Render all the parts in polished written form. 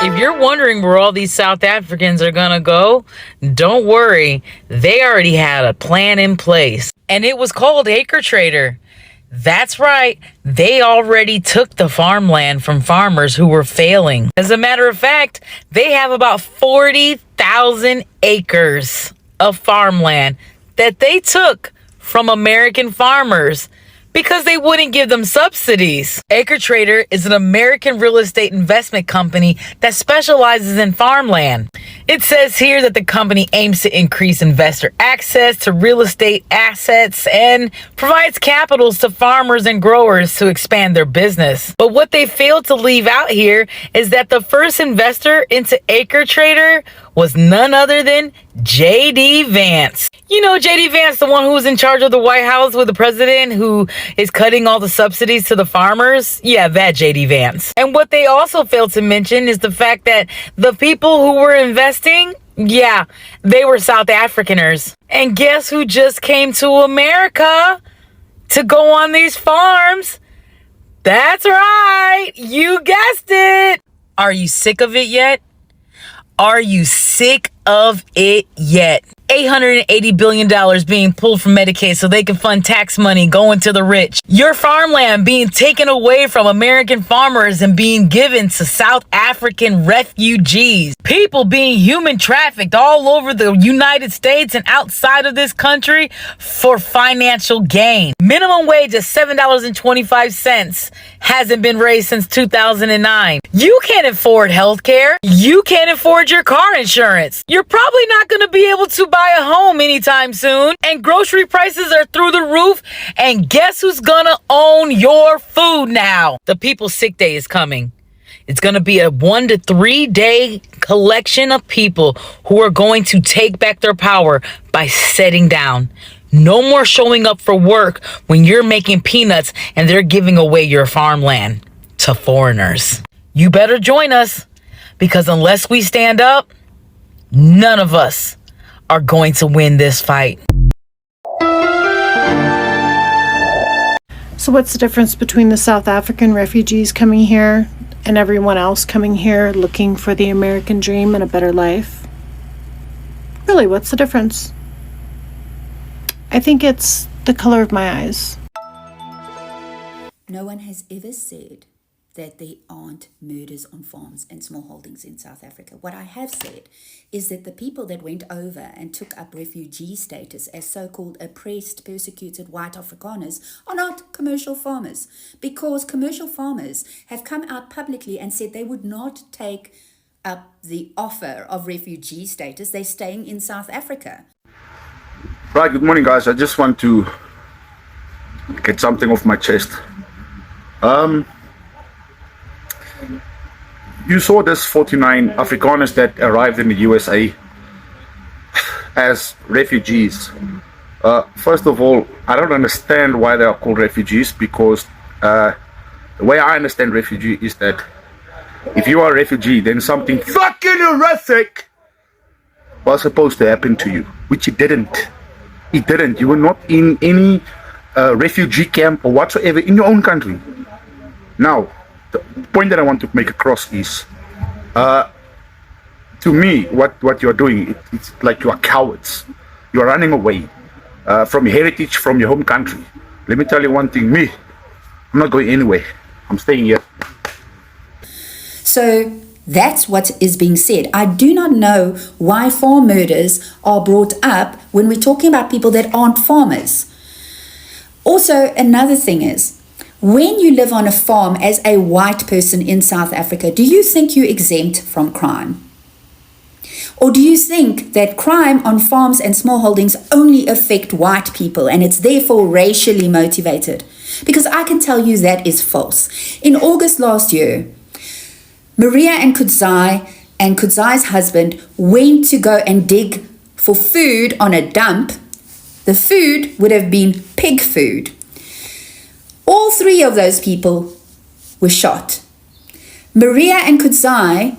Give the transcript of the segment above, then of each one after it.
If you're wondering where all these South Africans are gonna go, don't worry. They already had a plan in place. And it was called Acre Trader. That's right. They already took the farmland from farmers who were failing. As a matter of fact, they have about 40,000 acres of farmland that they took from American farmers because they wouldn't give them subsidies. Acre Trader is an American real estate investment company that specializes in farmland. It says here that the company aims to increase investor access to real estate assets and provides capitals to farmers and growers to expand their business. But what they failed to leave out here is that the first investor into Acre Trader was none other than J.D. Vance. You know J.D. Vance, the one who was in charge of the White House with the president who is cutting all the subsidies to the farmers? Yeah, that J.D. Vance. And what they also failed to mention is the fact that the people who were investing, yeah, they were South Africaners. And guess who just came to America to go on these farms? That's right, you guessed it. Are you sick of it yet? Are you sick of it yet? $880 billion being pulled from Medicaid so they can fund tax money going to the rich. Your farmland being taken away from American farmers and being given to South African refugees. People being human trafficked all over the United States and outside of this country for financial gain. Minimum wage of $7.25 hasn't been raised since 2009. You can't afford health care. You can't afford your car insurance. You're probably not going to be able to buy a home anytime soon. And grocery prices are through the roof. And guess who's going to own your food now? The People's Sick Day is coming. It's going to be a 1 to 3 day collection of people who are going to take back their power by setting down. No more showing up for work when you're making peanuts and they're giving away your farmland to foreigners. You better join us, because unless we stand up, none of us are going to win this fight. So what's the difference between the South African refugees coming here and everyone else coming here looking for the American dream and a better life? Really, what's the difference? I think it's the color of my eyes. No one has ever said that there aren't murders on farms and small holdings in South Africa. What I have said is that the people that went over and took up refugee status as so-called oppressed, persecuted white Afrikaners are not commercial farmers, because commercial farmers have come out publicly and said they would not take up the offer of refugee status. They're staying in South Africa. Right, good morning guys. I just want to get something off my chest. You saw this 49 Afrikaners that arrived in the USA as refugees. First of all, I don't understand why they are called refugees, because the way I understand refugee is that if you are a refugee, then something fucking horrific was supposed to happen to you, which it didn't. It didn't. You were not in any refugee camp or whatsoever in your own country. Now, the point that I want to make across is, to me, what you're doing, it's like you are cowards. You are running away from your heritage, from your home country. Let me tell you one thing, me, I'm not going anywhere. I'm staying here. So that's what is being said. I do not know why farm murders are brought up when we're talking about people that aren't farmers. Also, another thing is, when you live on a farm as a white person in South Africa, do you think you're exempt from crime? Or do you think that crime on farms and small holdings only affect white people and it's therefore racially motivated? Because I can tell you that is false. In August last year, Maria and Kudzai's husband went to go and dig for food on a dump. The food would have been pig food. All three of those people were shot. Maria and Kudzai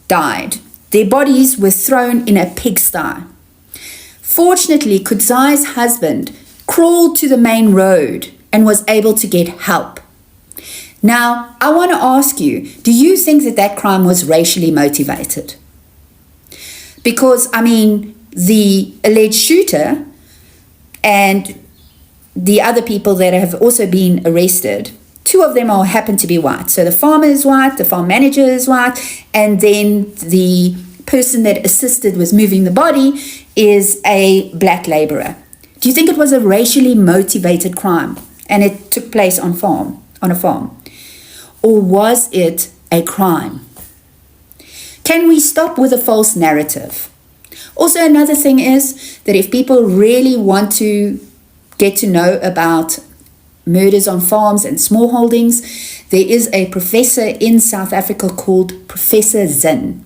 died. Their bodies were thrown in a pigsty. Fortunately, Kudzai's husband crawled to the main road and was able to get help. Now, I want to ask you, do you think that that crime was racially motivated? Because, I mean, the alleged shooter and the other people that have also been arrested, two of them all happen to be white. So the farmer is white, the farm manager is white, and then the person that assisted with moving the body is a black laborer. Do you think it was a racially motivated crime and it took place on a farm? Or was it a crime? Can we stop with a false narrative? Also, another thing is that if people really want to get to know about murders on farms and smallholdings, there is a professor in South Africa called Professor Zinn.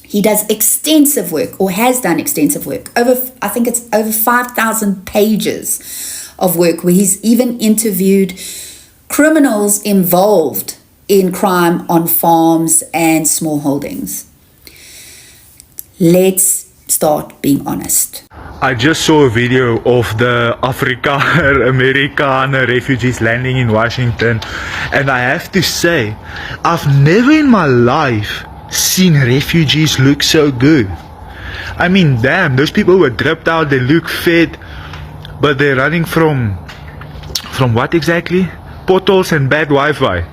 He does extensive work, or has done extensive work. I think it's over 5,000 pages of work where he's even interviewed criminals involved in crime on farms and smallholdings. Let's start being honest. I just saw a video of the Amerikaner refugees landing in Washington, and I have to say, I've never in my life seen refugees look so good. I mean, damn, those people were dripped out, they look fed, but they're running from what exactly? Potholes and bad Wi-Fi.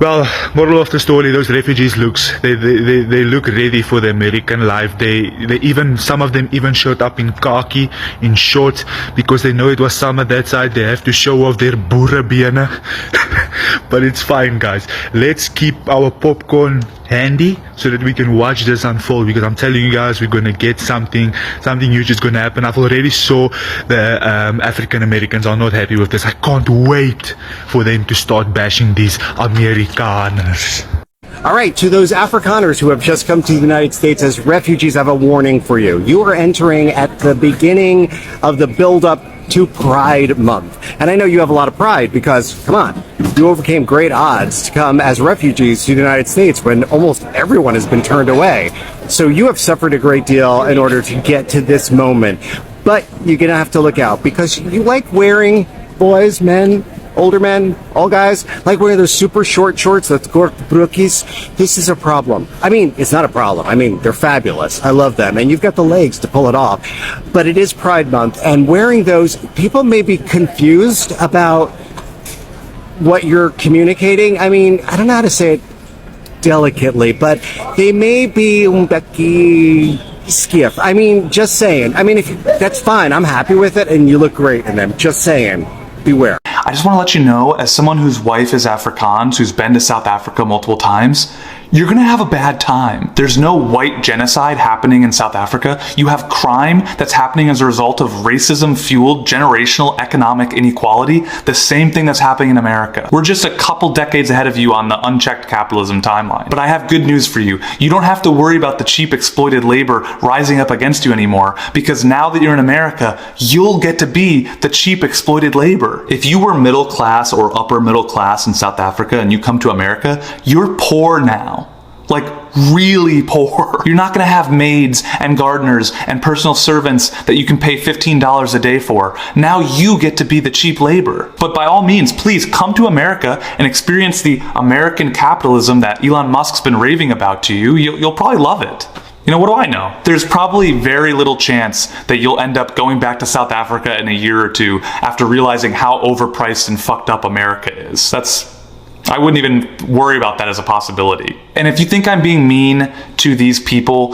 Well, moral of the story, those refugees they look ready for the American life. They even, some of them even showed up in khaki, in shorts, because they know it was summer that side. They have to show off their boerenbene. But it's fine, guys. Let's keep our popcorn handy so that we can watch this unfold, because I'm telling you guys, we're gonna get something huge is gonna happen. I've already saw the African Americans are not happy with this. I can't wait for them to start bashing these Amerikaners. All right, to those Afrikaners who have just come to the United States as refugees, I have a warning for you. You are entering at the beginning of the build-up to Pride Month. And I know you have a lot of pride because, come on, you overcame great odds to come as refugees to the United States when almost everyone has been turned away. So you have suffered a great deal in order to get to this moment. But you're going to have to look out because you like wearing, boys, men, older men, all guys, like wearing those super short shorts, those kort broekies. This is a problem. I mean, it's not a problem. I mean, they're fabulous. I love them. And you've got the legs to pull it off. But it is Pride Month. And wearing those, people may be confused about what you're communicating. I mean, I don't know how to say it delicately, but they may be skiff. I mean, just saying. I mean, if that's fine. I'm happy with it, and you look great in them. Just saying. Beware. I just want to let you know, as someone whose wife is Afrikaans, who's been to South Africa multiple times, you're going to have a bad time. There's no white genocide happening in South Africa. You have crime that's happening as a result of racism-fueled generational economic inequality, the same thing that's happening in America. We're just a couple decades ahead of you on the unchecked capitalism timeline. But I have good news for you. You don't have to worry about the cheap exploited labor rising up against you anymore, because now that you're in America, you'll get to be the cheap exploited labor. If you were middle class or upper middle class in South Africa and you come to America, you're poor now. Like, really poor. You're not going to have maids and gardeners and personal servants that you can pay $15 a day for. Now you get to be the cheap labor. But by all means, please come to America and experience the American capitalism that Elon Musk's been raving about to you. You'll probably love it. You know, what do I know? There's probably very little chance that you'll end up going back to South Africa in a year or two after realizing how overpriced and fucked up America is. I wouldn't even worry about that as a possibility. And if you think I'm being mean to these people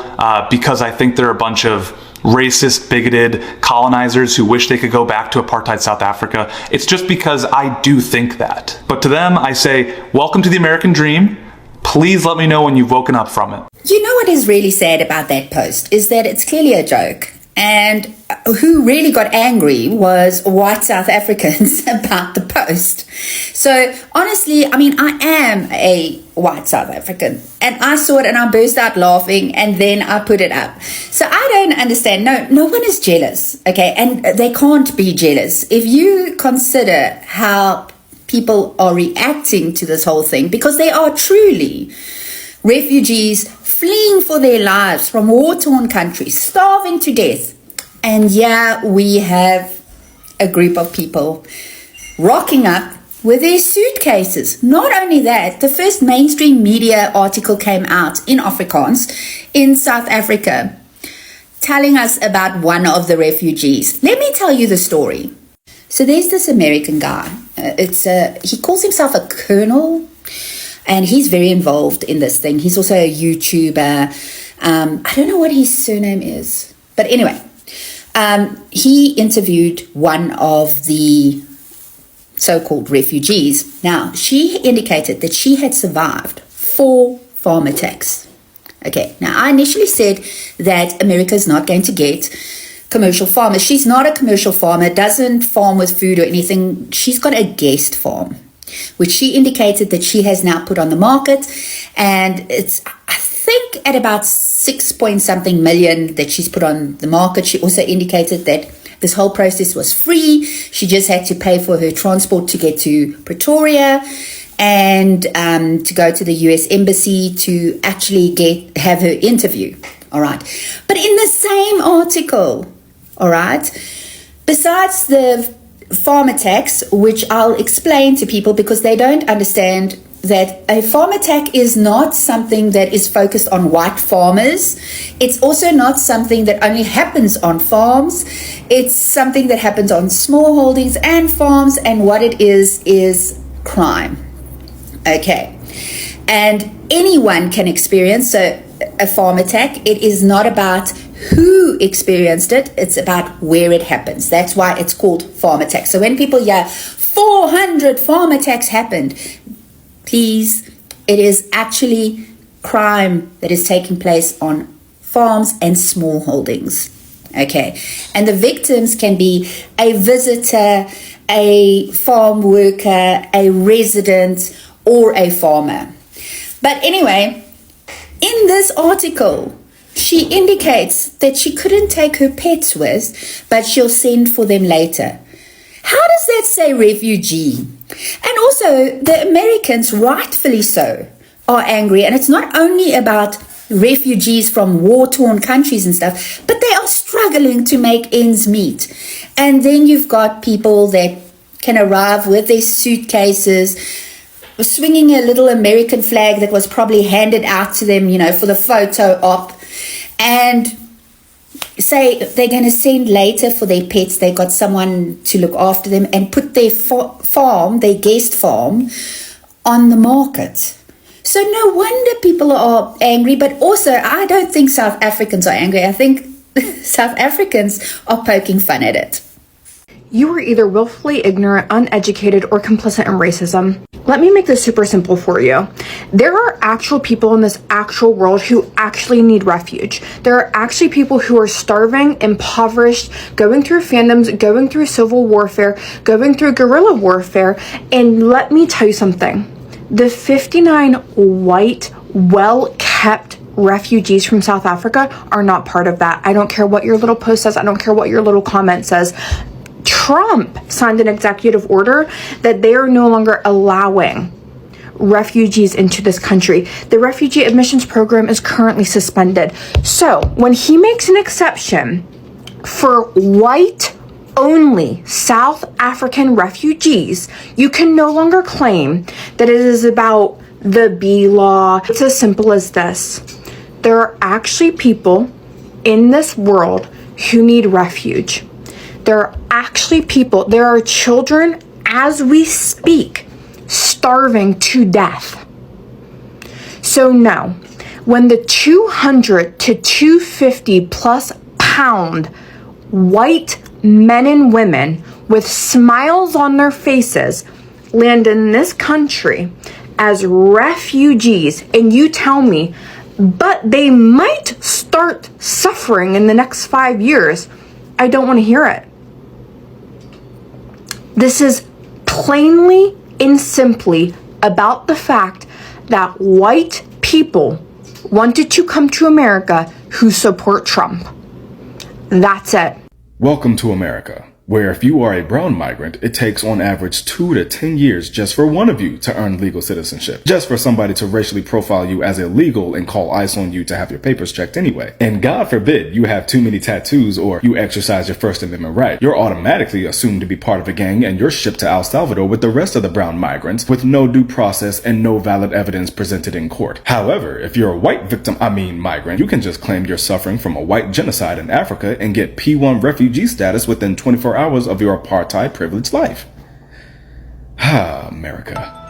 because I think they're a bunch of racist, bigoted colonizers who wish they could go back to apartheid South Africa, it's just because I do think that. But to them, I say, welcome to the American dream. Please let me know when you've woken up from it. You know what is really sad about that post is that it's clearly a joke. And who really got angry was white South Africans about the post. So honestly, I mean, I am a white South African and I saw it and I burst out laughing and then I put it up. So I don't understand. No one is jealous. Okay. And they can't be jealous. If you consider how people are reacting to this whole thing, because they are truly refugees fleeing for their lives from war-torn countries, starving to death. And yeah, we have a group of people rocking up with their suitcases. Not only that, the first mainstream media article came out in Afrikaans in South Africa, telling us about one of the refugees. Let me tell you the story. So there's this American guy. He calls himself a colonel, and he's very involved in this thing. He's also a YouTuber. I don't know what his surname is, but anyway, he interviewed one of the so-called refugees. Now, she indicated that she had survived 4 farm attacks. Okay, now I initially said that America is not going to get commercial farmers. She's not a commercial farmer, doesn't farm with food or anything. She's got a guest farm, which she indicated that she has now put on the market, and it's, I think, at about 6 point something million that she's put on the market. She also indicated that this whole process was free. She just had to pay for her transport to get to Pretoria and to go to the US Embassy to actually have her interview. All right. But in the same article, all right, besides the farm attacks, which I'll explain to people because they don't understand that a farm attack is not something that is focused on white farmers. It's also not something that only happens on farms. It's something that happens on small holdings and farms, and what it is crime. Okay. And anyone can experience a farm attack. It is not about who experienced it, it's about where it happens. That's why it's called farm attack. So when people hear 400 farm attacks happened, please, it is actually crime that is taking place on farms and small holdings. Okay. And the victims can be a visitor, a farm worker, a resident, or a farmer. But anyway, in this article, she indicates that she couldn't take her pets with, but she'll send for them later. How does that say refugee? And also, the Americans, rightfully so, are angry. And it's not only about refugees from war-torn countries and stuff, but they are struggling to make ends meet. And then you've got people that can arrive with their suitcases, swinging a little American flag that was probably handed out to them, for the photo op, and say they're going to send later for their pets. They got someone to look after them and put their farm, their guest farm, on the market. So no wonder people are angry. But also, I don't think South Africans are angry. I think South Africans are poking fun at it. You are either willfully ignorant, uneducated, or complicit in racism. Let me make this super simple for you. There are actual people in this actual world who actually need refuge. There are actually people who are starving, impoverished, going through fandoms, going through civil warfare, going through guerrilla warfare. And let me tell you something. The 59 white, well-kept refugees from South Africa are not part of that. I don't care what your little post says. I don't care what your little comment says. Trump signed an executive order that they are no longer allowing refugees into this country. The refugee admissions program is currently suspended. So when he makes an exception for white only South African refugees, you can no longer claim that it is about the B law. It's as simple as this. There are actually people in this world who need refuge. There are actually people, there are children as we speak starving to death. So no, when the 200 to 250 plus pound white men and women with smiles on their faces land in this country as refugees, and you tell me, but they might start suffering in the next 5 years, I don't want to hear it. This is plainly and simply about the fact that white people wanted to come to America who support Trump. That's it. Welcome to America. where if you are a brown migrant, it takes on average 2 to 10 years just for one of you to earn legal citizenship, just for somebody to racially profile you as illegal and call ICE on you to have your papers checked anyway. And God forbid you have too many tattoos or you exercise your First Amendment right. You're automatically assumed to be part of a gang and you're shipped to El Salvador with the rest of the brown migrants with no due process and no valid evidence presented in court. However, if you're a white migrant, you can just claim you're suffering from a white genocide in Africa and get P1 refugee status within 24 hours of your apartheid privileged life. Ah, America.